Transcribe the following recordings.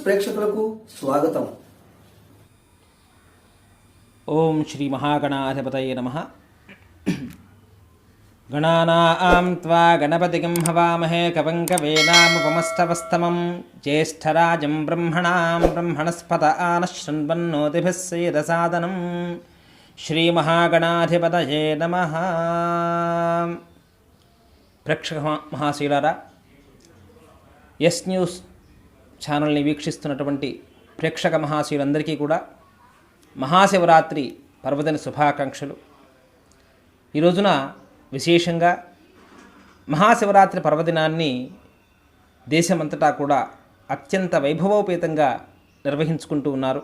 ప్రేక్షకులకు స్వాగతం. ఓం శ్రీ మహాగణాధిపతయే నమః. గణానాం త్వా గణపతిం హవామహే కవం కవీనాముపమస్తవస్తమం జ్యేష్ఠరాజం బ్రహ్మణాం బ్రహ్మణస్పత ఆనశృణ్వన్నోతిభిः సేదసాదనం. శ్రీ మహాగణాధిపతయే నమః. ప్రేక్షక మహాశీలారా, ఎస్ న్యూస్ ఛానల్ని వీక్షిస్తున్నటువంటి ప్రేక్షక మహాశీలందరికీ కూడా మహాశివరాత్రి పర్వదిన శుభాకాంక్షలు. ఈ రోజున విశేషంగా మహాశివరాత్రి పర్వదినాన్ని దేశమంతటా కూడా అత్యంత వైభవోపేతంగా నిర్వహించుకుంటూ ఉన్నారు.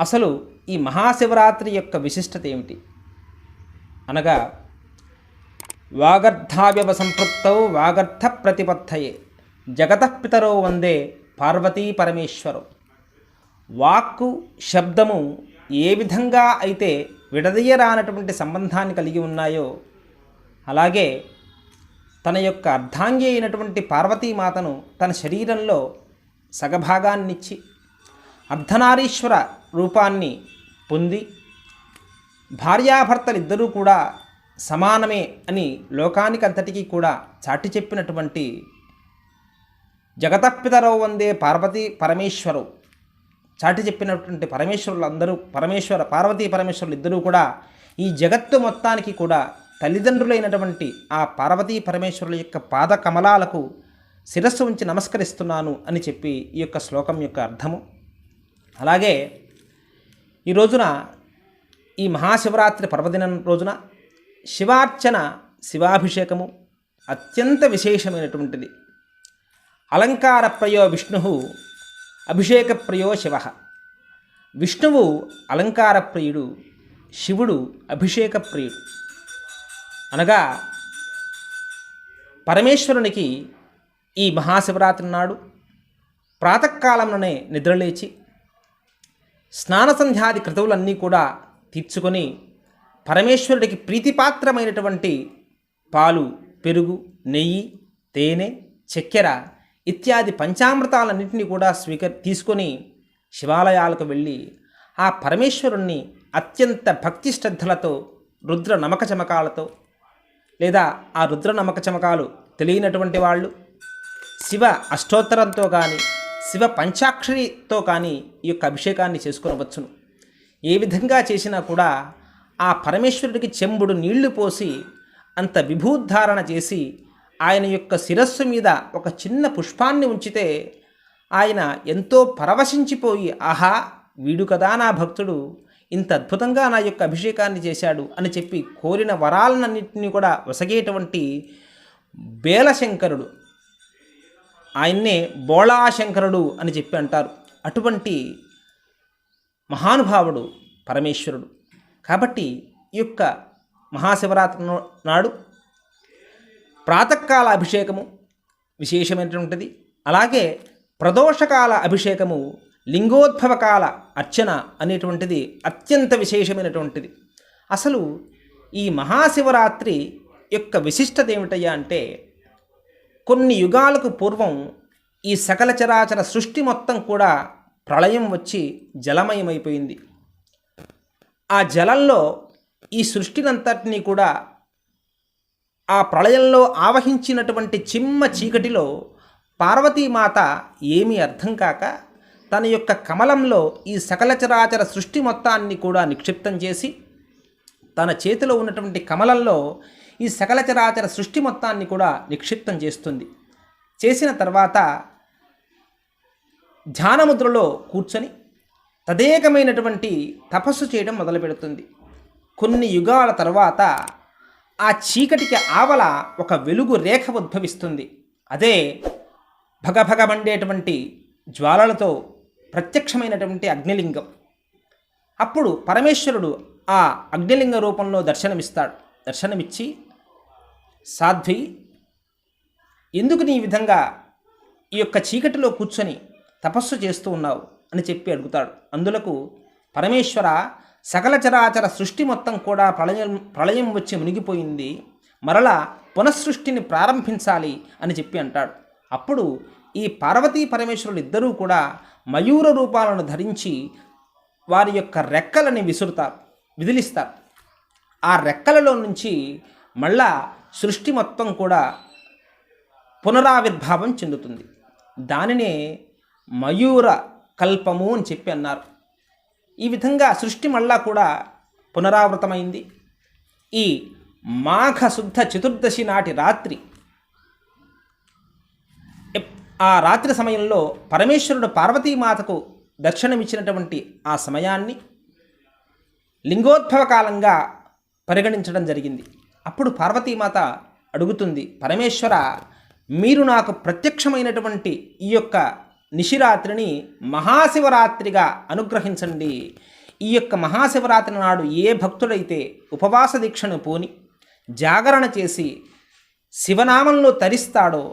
అసలు ఈ మహాశివరాత్రి యొక్క విశిష్టత ఏమిటి అనగా, వాగర్ధావ్యవ సంపృక్తౌ వాగర్ధ ప్రతిపత్తయే జగతః పితరో వందే పార్వతీ పరమేశ్వరో. వాక్కు శబ్దము ఏ విధంగా అయితే విడదీయరానటువంటి సంబంధాన్ని కలిగి ఉన్నాయో, అలాగే తన యొక్క అర్ధాంగి అయినటువంటి పార్వతీమాతను తన శరీరంలో సగభాగాన్నిచ్చి అర్ధనారీశ్వర రూపాన్ని పొంది భార్యాభర్తలిద్దరూ కూడా సమానమే అని లోకానికంతటికీ కూడా చాటి చెప్పినటువంటి జగతఃపితరో వందే పార్వతీ పరమేశ్వరు చాటి చెప్పినటువంటి పరమేశ్వరులందరూ పార్వతీ పరమేశ్వరులు ఇద్దరూ కూడా ఈ జగత్తు మొత్తానికి కూడా తల్లిదండ్రులైనటువంటి ఆ పార్వతీ పరమేశ్వరుల యొక్క పాద కమలాలకు శిరస్సు ఉంచి నమస్కరిస్తున్నాను అని చెప్పి ఈ యొక్క శ్లోకం యొక్క అర్థము. అలాగే ఈ రోజున ఈ మహాశివరాత్రి పర్వదినం రోజున శివార్చన, శివాభిషేకము అత్యంత విశేషమైనటువంటిది. అలంకారప్రయో విష్ణు అభిషేకప్రయో శివ. విష్ణువు అలంకారప్రియుడు, శివుడు అభిషేకప్రియుడు. అనగా పరమేశ్వరునికి ఈ మహాశివరాత్రి నాడు ప్రాతకాలంలోనే నిద్రలేచి స్నాన సంధ్యాది క్రతువులన్నీ కూడా తీర్చుకొని పరమేశ్వరుడికి ప్రీతిపాత్రమైనటువంటి పాలు, పెరుగు, నెయ్యి, తేనె, చక్కెర ఇత్యాది పంచామృతాలన్నింటినీ కూడా తీసుకొని శివాలయాలకు వెళ్ళి ఆ పరమేశ్వరుణ్ణి అత్యంత భక్తి శ్రద్ధలతో రుద్ర నమక చమకాలతో, లేదా ఆ రుద్ర నమక చమకాలు తెలియనటువంటి వాళ్ళు శివ అష్టోత్తరంతో కానీ శివ పంచాక్షరితో కానీ ఈ యొక్క అభిషేకాన్ని చేసుకొనవచ్చును. ఏ విధంగా చేసినా కూడా ఆ పరమేశ్వరుడికి చెంబుడు నీళ్లు పోసి అంత విభూద్ధారణ చేసి ఆయన యొక్క శిరస్సు మీద ఒక చిన్న పుష్పాన్ని ఉంచితే ఆయన ఎంతో పరవశించిపోయి, ఆహా వీడు కదా నా భక్తుడు, ఇంత అద్భుతంగా నా యొక్క అభిషేకాన్ని చేశాడు అని చెప్పి కోరిన వరాలన్నింటినీ కూడా వసగేటువంటి బేలశంకరుడు, ఆయన్నే బోళాశంకరుడు అని చెప్పి అంటారు. అటువంటి మహానుభావుడు పరమేశ్వరుడు. కాబట్టి ఈ యొక్క మహాశివరాత్రి నాడు ప్రాతకాల అభిషేకము విశేషమైనటువంటిది. అలాగే ప్రదోషకాల అభిషేకము, లింగోద్భవకాల అర్చన అనేటువంటిది అత్యంత విశేషమైనటువంటిది. అసలు ఈ మహాశివరాత్రి యొక్క విశిష్టత ఏమిటయ్యా అంటే, కొన్ని యుగాలకు పూర్వం ఈ సకల చరాచర సృష్టి మొత్తం కూడా ప్రళయం వచ్చి జలమయమైపోయింది. ఆ జలంలో ఈ సృష్టినంతటినీ కూడా ఆ ప్రళయంలో ఆవహించినటువంటి చిమ్మ చీకటిలో పార్వతీమాత ఏమీ అర్థం కాక తన యొక్క కమలంలో ఈ సకల చరాచర సృష్టి మొత్తాన్ని కూడా నిక్షిప్తం చేసి, తన చేతిలో ఉన్నటువంటి కమలంలో ఈ సకల చరాచర సృష్టి మొత్తాన్ని కూడా నిక్షిప్తం చేస్తుంది. చేసిన తర్వాత ధ్యానముద్రలో కూర్చొని తదేకమైనటువంటి తపస్సు చేయడం మొదలు పెడుతుంది. కొన్ని యుగాల తర్వాత ఆ చీకటికి ఆవల ఒక వెలుగు రేఖ ఉద్భవిస్తుంది. అదే భగభగ మండేటువంటి జ్వాలలతో ప్రత్యక్షమైనటువంటి అగ్నిలింగం. అప్పుడు పరమేశ్వరుడు ఆ అగ్నిలింగ రూపంలో దర్శనమిచ్చి, సాధ్వి ఎందుకు నీ విధంగా ఈ యొక్క చీకటిలో కూర్చొని తపస్సు చేస్తూ ఉన్నావు అని చెప్పి అడుగుతాడు. అందులకు పరమేశ్వర, సకల చరాచర సృష్టి మొత్తం కూడా ప్రళయం వచ్చి మునిగిపోయింది, మరలా పునఃసృష్టిని ప్రారంభించాలి అని చెప్పి అంటాడు. అప్పుడు ఈ పార్వతీ పరమేశ్వరులు ఇద్దరూ కూడా మయూర రూపాలను ధరించి వారి యొక్క రెక్కలని విదిలిస్తారు. ఆ రెక్కలలో నుంచి మళ్ళా సృష్టి మొత్తం కూడా పునరావిర్భావం చెందుతుంది. దానినే మయూర కల్పము అని చెప్పి అన్నారు. ఈ విధంగా సృష్టి మళ్ళా కూడా పునరావృతమైంది. ఈ మాఘ శుద్ధ చతుర్దశి నాటి రాత్రి, ఆ రాత్రి సమయంలో పరమేశ్వరుడు పార్వతీమాతకు దర్శనమిచ్చినటువంటి ఆ సమయాన్ని లింగోద్భవ కాలంగా పరిగణించడం జరిగింది. అప్పుడు పార్వతీమాత అడుగుతుంది, పరమేశ్వర, మీరు నాకు ప్రత్యక్షమైనటువంటి ఈ యొక్క నిశిరాత్రిని మహాశివరాత్రిగా అనుగ్రహించండి. ఈ యొక్క మహాశివరాత్రి నాడు ఏ భక్తుడైతే ఉపవాస దీక్షను పూని జాగరణ చేసి శివనామంలో తరిస్తాడో,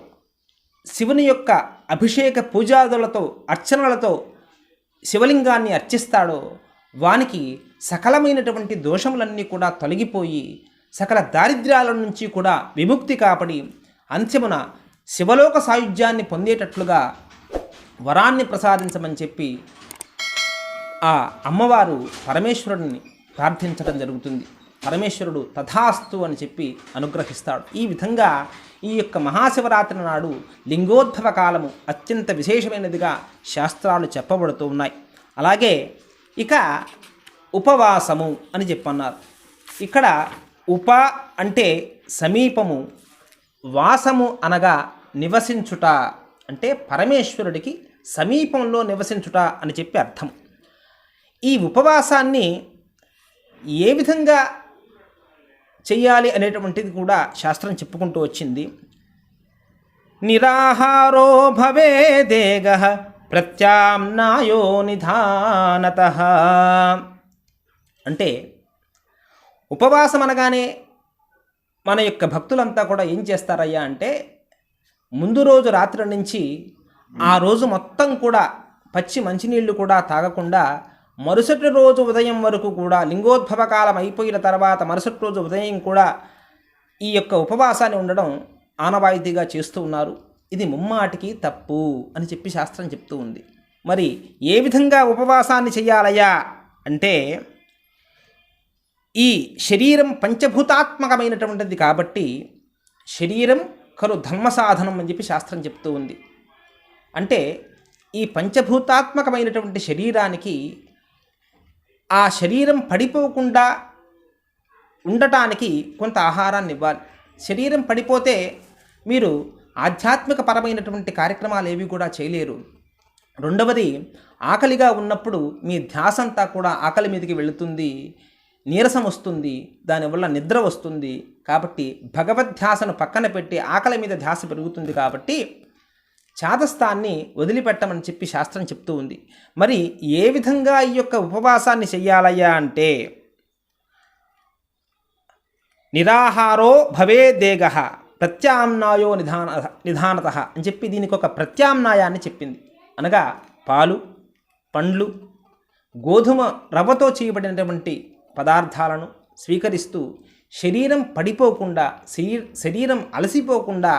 శివుని యొక్క అభిషేక పూజాదులతో అర్చనలతో శివలింగాన్ని అర్చిస్తాడో, వానికి సకలమైనటువంటి దోషములన్నీ కూడా తొలగిపోయి సకల దారిద్ర్యాల నుంచి కూడా విముక్తి కాపడి అంత్యమున శివలోక సాయుధ్యాన్ని పొందేటట్లుగా వరాన్ని ప్రసాదించమని చెప్పి ఆ అమ్మవారు పరమేశ్వరుడిని ప్రార్థించడం జరుగుతుంది. పరమేశ్వరుడు తథాస్తు అని చెప్పి అనుగ్రహిస్తాడు. ఈ విధంగా ఈ యొక్క మహాశివరాత్రి నాడు లింగోద్భవ కాలము అత్యంత విశేషమైనదిగా శాస్త్రాలు చెప్పబడుతూ ఉన్నాయి. అలాగే ఇక ఉపవాసము అని చెప్పన్నారు. ఇక్కడ ఉప అంటే సమీపము, వాసము అనగా నివసించుట, అంటే పరమేశ్వరుడికి సమీపంలో నివసించుట అని చెప్పి అర్థం. ఈ ఉపవాసాన్ని ఏ విధంగా చెయ్యాలి అనేటువంటిది కూడా శాస్త్రం చెప్పుకుంటూ వచ్చింది. నిరాహారో భవేదేగః ప్రత్యామ్నాయో నిధానతః. అంటే ఉపవాసం అనగానే మన యొక్క భక్తులంతా కూడా ఏం చేస్తారయ్యా అంటే, ముందు రోజు రాత్రి నుంచి ఆ రోజు మొత్తం కూడా పచ్చి మంచినీళ్లు కూడా తాగకుండా మరుసటి రోజు ఉదయం వరకు కూడా లింగోద్భవ కాలం అయిపోయిన తర్వాత మరుసటి రోజు ఉదయం కూడా ఈ యొక్క ఉపవాసాన్ని ఉండడం ఆనవాయితీగా చేస్తూ ఉన్నారు. ఇది ముమ్మాటికి తప్పు అని చెప్పి శాస్త్రం చెప్తూ ఉంది. మరి ఏ విధంగా ఉపవాసాన్ని చెయ్యాలయ్యా అంటే, ఈ శరీరం పంచభూతాత్మకమైనటువంటిది కాబట్టి శరీరం ఖలు ధర్మ సాధనం అని చెప్పి శాస్త్రం చెప్తూ ఉంది. అంటే ఈ పంచభూతాత్మకమైనటువంటి శరీరానికి ఆ శరీరం పడిపోకుండా ఉండటానికి కొంత ఆహారాన్ని ఇవ్వాలి. శరీరం పడిపోతే మీరు ఆధ్యాత్మిక పరమైనటువంటి కార్యక్రమాలు ఏవి కూడా చేయలేరు. రెండవది, ఆకలిగా ఉన్నప్పుడు మీ ధ్యాస అంతా కూడా ఆకలి మీదకి వెళుతుంది, నీరసం వస్తుంది, దానివల్ల నిద్ర వస్తుంది. కాబట్టి భగవద్ధ్యాసను పక్కన పెట్టి ఆకలి మీద ధ్యాస పెరుగుతుంది. కాబట్టి చాదస్తాన్ని వదిలిపెట్టమని చెప్పి శాస్త్రం చెప్తూ ఉంది. మరి ఏ విధంగా ఈ యొక్క ఉపవాసాన్ని చెయ్యాలయ్యా అంటే, నిరాహారో భవేదేగః ప్రత్యామ్నాయో నిధానతః అని చెప్పి దీనికి ఒక ప్రత్యామ్నాయాన్ని చెప్పింది. అనగా పాలు, పండ్లు, గోధుమ రవ్వతో చేయబడినటువంటి పదార్థాలను స్వీకరిస్తూ శరీరం పడిపోకుండా, శరీరం అలసిపోకుండా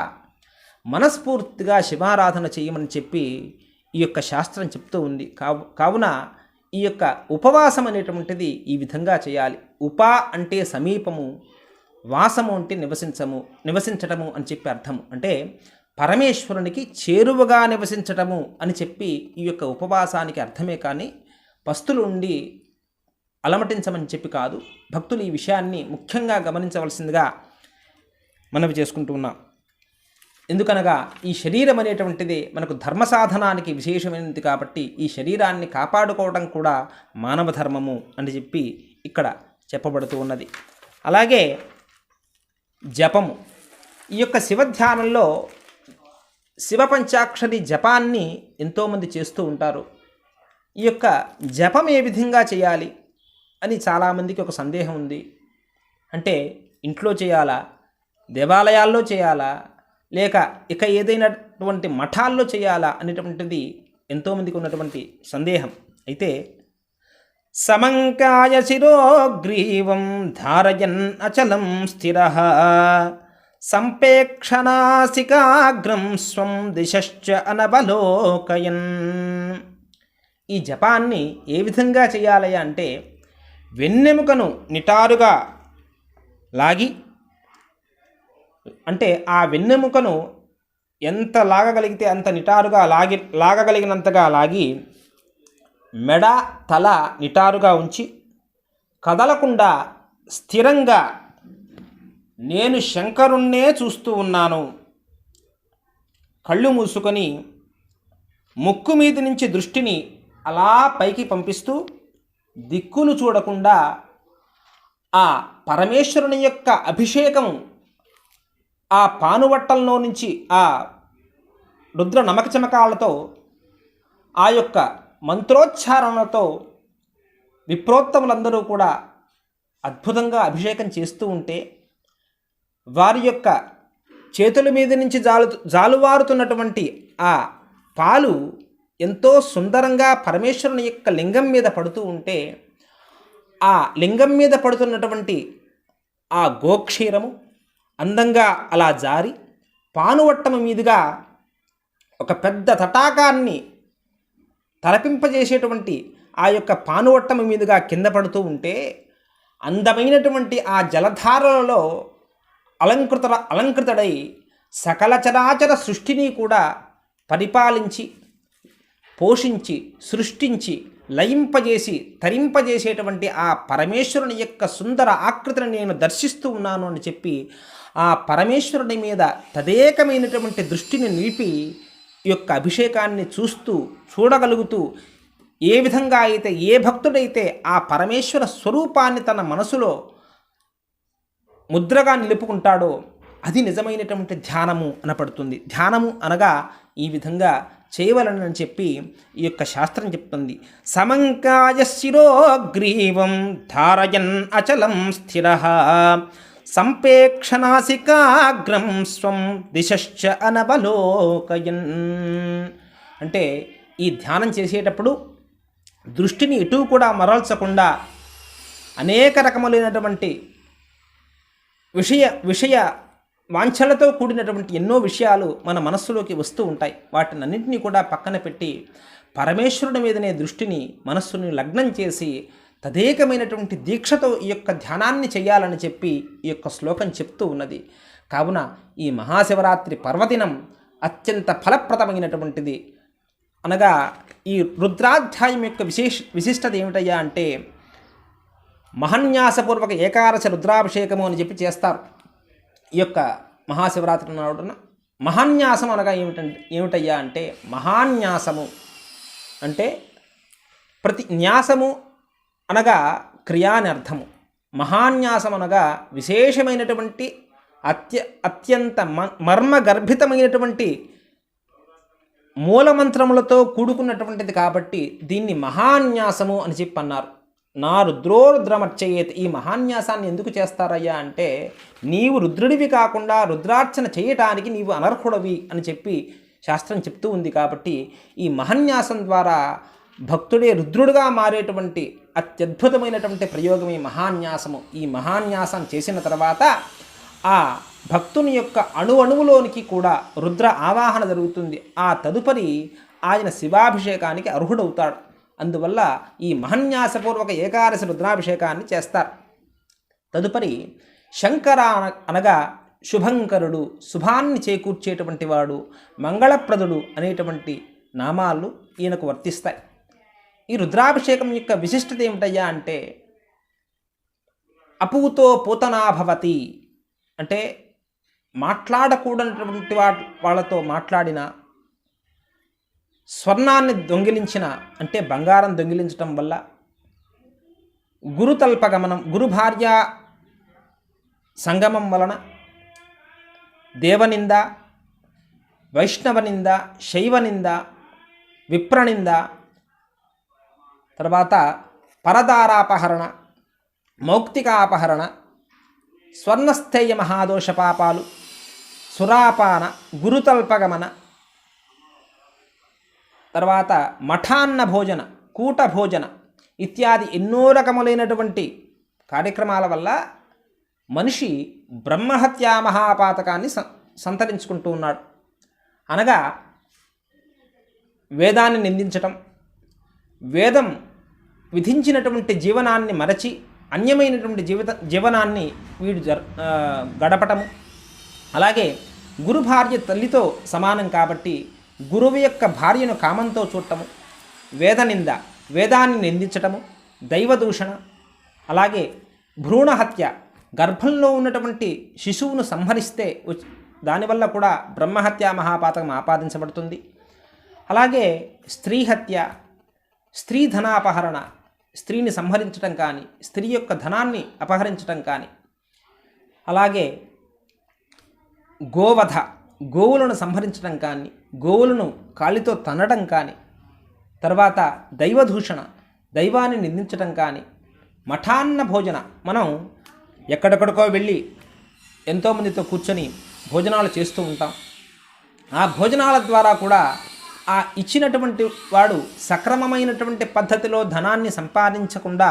మనస్ఫూర్తిగా శివారాధన చేయమని చెప్పి ఈ యొక్క శాస్త్రం చెప్తూ ఉంది. కావున ఈ యొక్క ఉపవాసం అనేటువంటిది ఈ విధంగా చేయాలి. ఉప అంటే సమీపము, వాసము అంటే నివసించటము అని చెప్పి అర్థము. అంటే పరమేశ్వరునికి చేరువగా నివసించటము అని చెప్పి ఈ యొక్క ఉపవాసానికి అర్థమే కానీ పస్తులు ఉండి అలమటించమని చెప్పి కాదు. భక్తులు ఈ విషయాన్ని ముఖ్యంగా గమనించవలసిందిగా మనవి చేసుకుంటూ ఉన్నాం. ఎందుకనగా ఈ శరీరం అనేటువంటిది మనకు ధర్మ సాధనానికి విశేషమైనది కాబట్టి ఈ శరీరాన్ని కాపాడుకోవడం కూడా మానవ ధర్మము అని చెప్పి ఇక్కడ చెప్పబడుతూ ఉన్నది. అలాగే జపము, ఈ యొక్క శివధ్యానంలో శివపంచాక్షరి జపాన్ని ఎంతోమంది చేస్తూ ఉంటారు. ఈ యొక్క జపం ఏ విధంగా చేయాలి అని చాలామందికి ఒక సందేహం ఉంది. అంటే ఇంట్లో చేయాలా, దేవాలయాల్లో చేయాలా, లేక ఇక ఏదైనటువంటి మఠాల్లో చేయాలా అనేటువంటిది ఎంతోమందికి ఉన్నటువంటి సందేహం. అయితే సమంకాయ శిరోగ్రీవం ధారయన్ అచలం స్థిరః సంపేక్షణాసికాగ్రం స్వం దిశశ్చ అనవలోకయన్. ఈ జపాన్ని ఏ విధంగా చేయాలి అంటే వెన్నెముకను నిటారుగా లాగి, అంటే ఆ వెన్నెముకను ఎంత లాగగలిగితే అంత నిటారుగా లాగగలిగినంతగా లాగి, మెడ తల నిటారుగా ఉంచి కదలకుండా స్థిరంగా నేను శంకరుణ్ణే చూస్తూ ఉన్నాను, కళ్ళు మూసుకొని ముక్కు మీది నుంచి దృష్టిని అలా పైకి పంపిస్తూ దిక్కులు చూడకుండా ఆ పరమేశ్వరుని యొక్క అభిషేకము ఆ పానువట్టంలో నుంచి ఆ రుద్ర నమక చమకాలతో ఆ యొక్క మంత్రోచ్చారణలతో విప్రోత్తములందరూ కూడా అద్భుతంగా అభిషేకం చేస్తూ ఉంటే వారి యొక్క చేతుల మీద నుంచి జాలువారుతున్నటువంటి ఆ పాలు ఎంతో సుందరంగా పరమేశ్వరుని యొక్క లింగం మీద పడుతూ ఉంటే ఆ లింగం మీద పడుతున్నటువంటి ఆ గోక్షీరము అందంగా అలా జారి పానువట్టము మీదుగా ఒక పెద్ద తటాకాన్ని తలపింపజేసేటువంటి ఆ యొక్క పానువట్టము మీదుగా కింద పడుతూ ఉంటే అందమైనటువంటి ఆ జలధారలలో అలంకృతుడై సకల చరాచర సృష్టిని కూడా పరిపాలించి పోషించి సృష్టించి లయింపజేసి తరింపజేసేటువంటి ఆ పరమేశ్వరుని యొక్క సుందర ఆకృతిని నేను దర్శిస్తూ ఉన్నాను అని చెప్పి ఆ పరమేశ్వరుని మీద తదేకమైనటువంటి దృష్టిని నిలిపి ఈ యొక్క అభిషేకాన్ని చూడగలుగుతూ ఏ విధంగా అయితే ఏ భక్తుడైతే ఆ పరమేశ్వర స్వరూపాన్ని తన మనసులో ముద్రగా నిలుపుకుంటాడో అది నిజమైనటువంటి ధ్యానము అనపడుతుంది. ధ్యానము అనగా ఈ విధంగా చేయవలనని చెప్పి ఈ యొక్క శాస్త్రం చెప్తుంది. సమంకాయ శిరోగ్రీవం ధారయన్ అచలం స్థిర సంపేక్షణాసికాగ్రం స్వం దిశశ్చ అనవలోకయన్. అంటే ఈ ధ్యానం చేసేటప్పుడు దృష్టిని ఎటూ కూడా మరల్చకుండా అనేక రకములైనటువంటి విషయ వాంఛలతో కూడినటువంటి ఎన్నో విషయాలు మన మనస్సులోకి వస్తూ ఉంటాయి. వాటినన్నింటినీ కూడా పక్కన పెట్టి పరమేశ్వరుడి మీదనే దృష్టిని మనస్సుని లగ్నం చేసి తదేకమైనటువంటి దీక్షతో ఈ యొక్క ధ్యానాన్ని చేయాలని చెప్పి ఈ యొక్క శ్లోకం చెప్తూ ఉన్నది. కావున ఈ మహాశివరాత్రి పర్వదినం అత్యంత ఫలప్రదమైనటువంటిది. అనగా ఈ రుద్రాధ్యాయం యొక్క విశిష్టత ఏమిటయ్యా అంటే మహాన్యాసపూర్వక ఏకాదశ రుద్రాభిషేకము అని చెప్పి చేస్తారు. ఈ యొక్క మహాశివరాత్రి నాడున మహాన్యాసం అనగా ఏమిటయ్యా అంటే మహాన్యాసము అంటే ప్రతి న్యాసము అనగా క్రియా అని అర్థము. మహాన్యాసం అనగా విశేషమైనటువంటి అత్యంత మర్మగర్భితమైనటువంటి మూలమంత్రములతో కూడుకున్నటువంటిది కాబట్టి దీన్ని మహాన్యాసము అని చెప్పి అన్నారు. నా రుద్రోరుద్రమర్చయేత్. ఈ మహాన్యాసాన్ని ఎందుకు చేస్తారయ్యా అంటే నీవు రుద్రుడివి కాకుండా రుద్రార్చన చేయటానికి నీవు అనర్హుడవి అని చెప్పి శాస్త్రం చెప్తూ ఉంది. కాబట్టి ఈ మహాన్యాసం ద్వారా భక్తుడే రుద్రుడుగా మారేటువంటి అత్యద్భుతమైనటువంటి ప్రయోగం ఈ మహాన్యాసము. ఈ మహాన్యాసం చేసిన తర్వాత ఆ భక్తుని యొక్క అణువులోనికి కూడా రుద్ర ఆవాహన జరుగుతుంది. ఆ తదుపరి ఆయన శివాభిషేకానికి అర్హుడవుతాడు. అందువల్ల ఈ మహాన్యాసపూర్వక ఏకాదశి రుద్రాభిషేకాన్ని చేస్తారు. తదుపరి శంకర అనగా శుభంకరుడు, శుభాన్ని చేకూర్చేటువంటి వాడు, మంగళప్రదుడు అనేటువంటి నామాలు ఈయనకు వర్తిస్తాయి. ఈ రుద్రాభిషేకం యొక్క విశిష్టత ఏమిటయ్యా అంటే అపూతో పూతనాభవతి అంటే మాట్లాడకూడనటువంటి వాళ్ళతో మాట్లాడిన, స్వర్ణాన్ని దొంగిలించిన అంటే బంగారం దొంగిలించటం వల్ల, గురుతల్పగమనం గురు భార్య సంగమం వలన దేవనింద, వైష్ణవనింద, శైవనింద, విప్రనింద, తర్వాత పరదారాపహరణ, మౌక్తికాపహరణ, స్వర్ణస్థేయ మహాదోష పాపాలు, సురాపాన, గురుతల్పగమన, తర్వాత మఠాన్న భోజన, కూట భోజన ఇత్యాది ఎన్నో రకములైనటువంటి కార్యక్రమాల వల్ల మనిషి బ్రహ్మహత్యా మహాపాతకాన్ని సంతరించుకుంటూ ఉన్నాడు. అనగా వేదాన్ని నిందించటం, వేదం విధించినటువంటి జీవనాన్ని మరచి అన్యమైనటువంటి జీవనాన్ని వీడు గడపటము. అలాగే గురు భార్య తల్లితో సమానం కాబట్టి గురువు యొక్క భార్యను కామంతో చూడటము, వేదనింద, వేదాన్ని నిందించటము, దైవదూషణ, అలాగే భ్రూణహత్య, గర్భంలో ఉన్నటువంటి శిశువును సంహరిస్తే దానివల్ల కూడా బ్రహ్మహత్యా మహాపాతకం ఆపాదించబడుతుంది. అలాగే స్త్రీహత్య, స్త్రీ ధనాపహరణ, స్త్రీని సంహరించటం కానీ, స్త్రీ యొక్క ధనాన్ని అపహరించటం కానీ, అలాగే గోవధ, గోవులను సంహరించడం కానీ, గోవులను కాలితో తన్నడం కానీ, తర్వాత దైవదూషణ, దైవాన్ని నిందించడం కానీ, మఠాన్న భోజన, మనం ఎక్కడెక్కడికో వెళ్ళి ఎంతోమందితో కూర్చొని భోజనాలు చేస్తూ ఉంటాం. ఆ భోజనాల ద్వారా కూడా ఆ ఇచ్చినటువంటి వాడు సక్రమమైనటువంటి పద్ధతిలో ధనాన్ని సంపాదించకుండా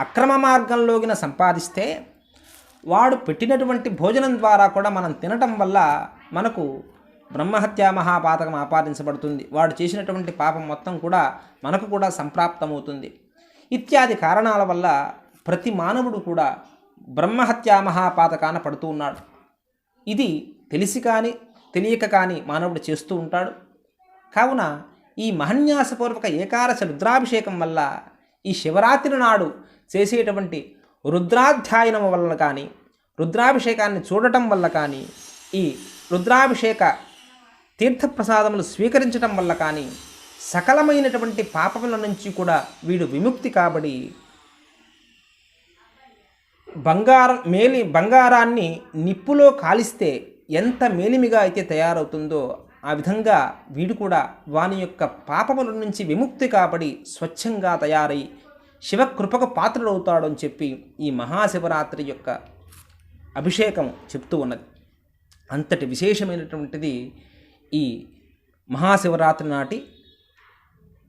అక్రమ మార్గంలోకిన సంపాదిస్తే వాడు పెట్టినటువంటి భోజనం ద్వారా కూడా మనం తినటం వల్ల మనకు బ్రహ్మహత్యా మహాపాతకం ఆపాదించబడుతుంది. వాడు చేసినటువంటి పాపం మొత్తం కూడా మనకు కూడా సంప్రాప్తమవుతుంది. ఇత్యాది కారణాల వల్ల ప్రతి మానవుడు కూడా బ్రహ్మహత్యా మహాపాతకాన పడుతూ ఉన్నాడు. ఇది తెలిసి కానీ తెలియక కానీ మానవుడు చేస్తూ ఉంటాడు. కావున ఈ మహన్యాసపూర్వక ఏకాదశ రుద్రాభిషేకం వల్ల ఈ శివరాత్రి నాడు చేసేటువంటి రుద్రాధ్యాయనం వల్ల కానీ, రుద్రాభిషేకాన్ని చూడటం వల్ల కానీ, ఈ రుద్రాభిషేక తీర్థప్రసాదములు స్వీకరించడం వల్ల కానీ సకలమైనటువంటి పాపముల నుంచి కూడా వీడు విముక్తి కాబడి బంగారాన్ని నిప్పులో కాలిస్తే ఎంత మేలిమిగా అయితే తయారవుతుందో ఆ విధంగా వీడు కూడా వాని యొక్క పాపముల నుంచి విముక్తి కాబడి స్వచ్ఛంగా తయారై శివకృపకు పాత్రుడవుతాడు అని చెప్పి ఈ మహాశివరాత్రి యొక్క అభిషేకం చెప్తూ ఉన్నది. అంతటి విశేషమైనటువంటిది ఈ మహాశివరాత్రి నాటి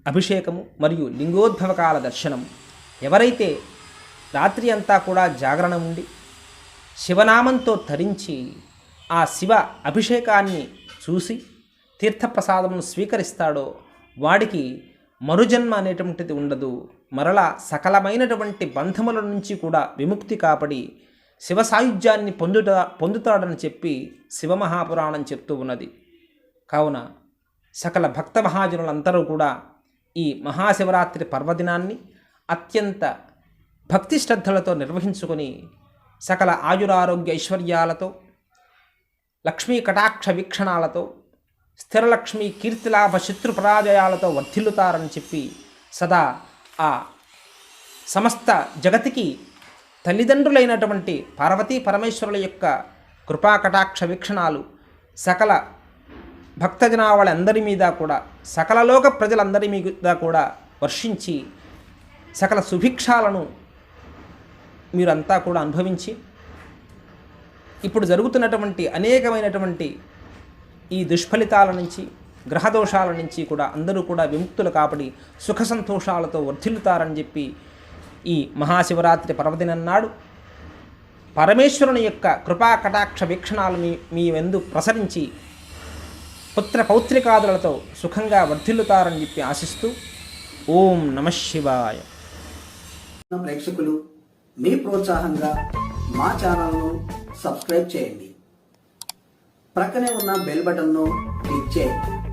అభిషేకము మరియు లింగోద్భవకాల దర్శనం. ఎవరైతే రాత్రి అంతా కూడా జాగరణ ఉండి శివనామంతో తరించి ఆ శివ అభిషేకాన్ని చూసి తీర్థప్రసాదమును స్వీకరిస్తాడో వాడికి మరుజన్మ అనేటువంటిది ఉండదు. మరలా సకలమైనటువంటి బంధముల నుంచి కూడా విముక్తి కాపడి శివ సాయుధ్యాన్ని పొందుతాడని చెప్పి శివమహాపురాణం చెప్తూ ఉన్నది. కావున సకల భక్త మహాజనులందరూ కూడా ఈ మహాశివరాత్రి పర్వదినాన్ని అత్యంత భక్తి శ్రద్ధలతో నిర్వహించుకొని సకల ఆయురారోగ్య ఐశ్వర్యాలతో, లక్ష్మీ కటాక్ష వీక్షణాలతో, స్థిరలక్ష్మి కీర్తిలాభ శత్రుపరాజయాలతో వర్ధిల్లుతారని చెప్పి సదా ఆ సమస్త జగతికి తల్లిదండ్రులైనటువంటి పార్వతీ పరమేశ్వరుల యొక్క కృపా కటాక్ష వీక్షణాలు సకల భక్తజనావళందరి మీద కూడా, సకల లోక ప్రజలందరి మీద కూడా వర్షించి సకల సుభిక్షాలను మీరంతా కూడా అనుభవించి ఇప్పుడు జరుగుతున్నటువంటి అనేకమైనటువంటి ఈ దుష్ఫలితాల నుంచి, గ్రహదోషాల నుంచి కూడా అందరూ కూడా విముక్తులు కాబట్టి సుఖ సంతోషాలతో వర్ధిల్లుతారని చెప్పి ఈ మహాశివరాత్రి పర్వదినం నాడు పరమేశ్వరుని యొక్క కృపా కటాక్ష వీక్షణాలు మీ యందు ప్రసరించి పుత్ర పౌత్రికాదులతో సుఖంగా వర్ధిల్లుతారని చెప్పి ఆశిస్తూ ఓం నమః శివాయ. ప్రేక్షకులు మీ ప్రోత్సాహంగా మా ఛానల్ను సబ్స్క్రైబ్ చేయండి. ప్రక్కనే ఉన్న బెల్ బటన్ను క్లిక్ చేయండి.